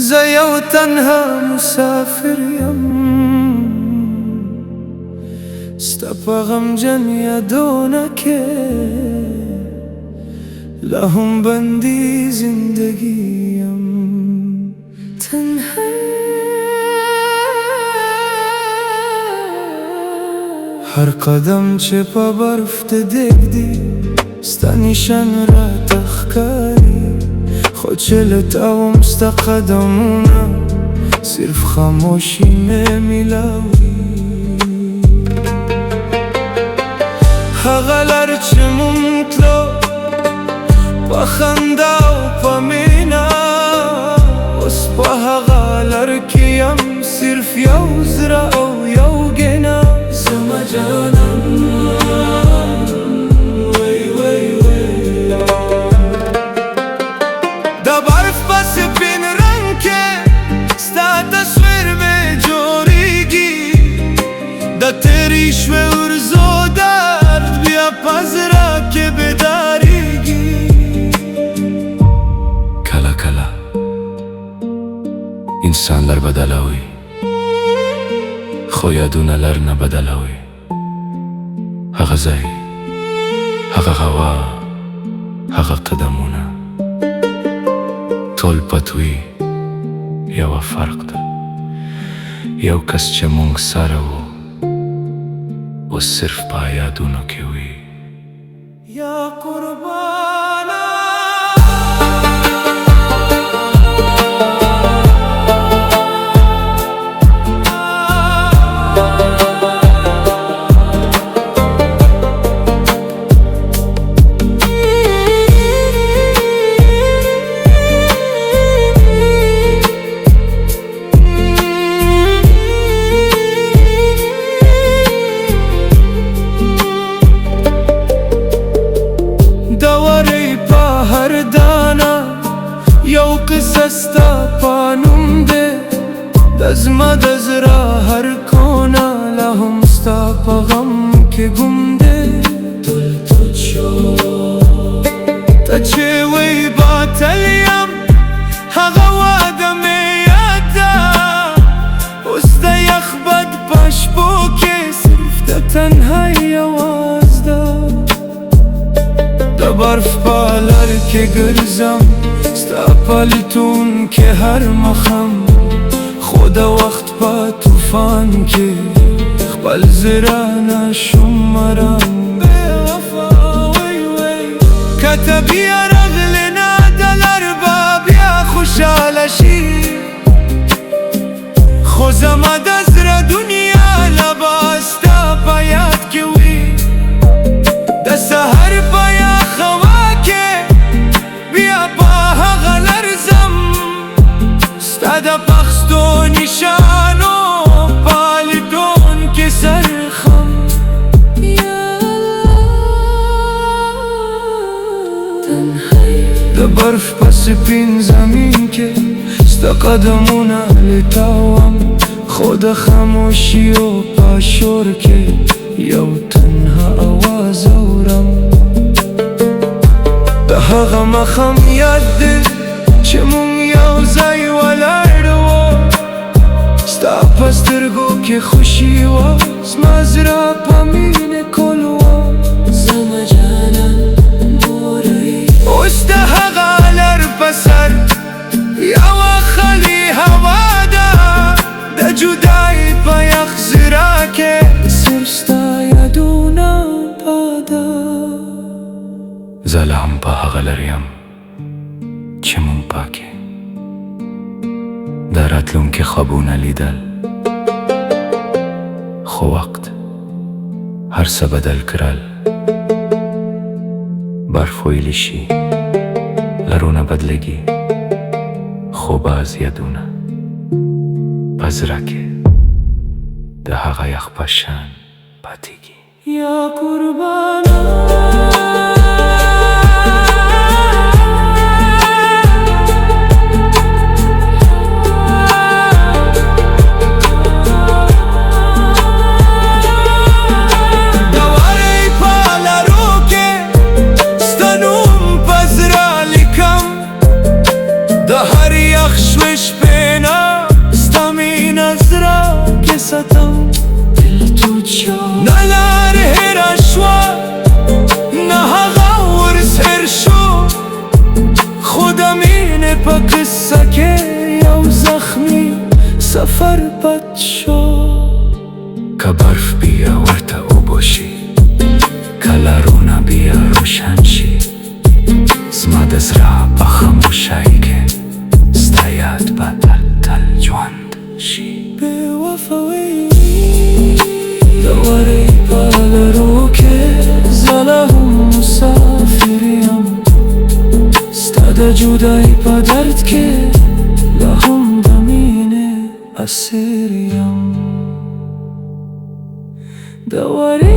زه یو تنها مسافر یم، ستا په غمجن یادونه کې لا هم بندي زندگی یم. تنها هر قدم چې په برف ته دیږدي ستا نشان راته ښکاري، خو چې له تا وم ستا قدمونه صرف خاموشي مې میلاوي. هغه لار چې مونږ تلو په خندا او په مینه، اوس په هغه لار کې یم صرف یو زړه او یو ګینه. زما جانان وای وای وای، د برف په سپین رنګ کې ستا تصویر مې جوړیږي، د تیرې شوې ورځو درد بیا په زړه کې بیداریږي. کله کله انسان لر بدله وي، خو یادونه لر نه بدله وي. هغه ځای، هغه هوا، هغه قدمونه ټول پټوي. یوه فرق ده، یو کس چې مونږ سره وو اوس صرف په یادونو کې وي. یا قربانا یو قصه ستا په نوم دی، د زما د زړه هر کونه لا هم ستا په غم کې ګم دی. ته چې وایې باطل یم هغه واده مې یاد ده، اوس د یخ باد په شپو کې صرف د تنهایي اواز ده. د برف په لار کې ګرځم ستا په لیتون کې هر مخم، خو د وخت په طوفان کې خپل زړه نشم مرم. بې وفا وای وای، که ته بیا رغلې نه د لر به بیا خوشحاله شي، خو زما د زړه دنیا لا به ستا په یاد کې وي. د سحر په یخ هوا کې بیا په هغه لرزم، ستا د پخستو نشانو په لیدون کې سرخم. د برف په سپین زمین کې ستا قدمونه لیتاوم، خو د خاموشیو په شور کې یو تنها آواز اورم. د هغه مخم یاد دی چې مونږ یو ځای ولاړ وو، ستا په سترګو کې خوشي وه، زما زړه په مینې کول وه. زما جانان مورې اوس د هغه لر په سر یوه خالي هوا ده، د جدایۍ په یخ زړه کې صرف ستا یادونه پاده. زه لا هم په هغه لر یم چې مونږ پاکې د راتلونکي خوابونه لیدل، خو وقت هر څه بدل کړل. برف ویلی شي لرونه بدلېږي، خو باز یادونه په زړه کې د هغه یخ په شان پاتېږي. یا قربانا د هر یخ شوې شپې بد شد که برف بیا ورته اوبه شي کله رونه بیا روشن شي زما د زړه په خاموشۍ کې ستا یاد به تل تل ژوند شي بې وفاوي د ورې په لرو کې زه لا هم مسافر یم ستا د جدایۍ په درد کې لا هم د مینې اسیر یم د ورې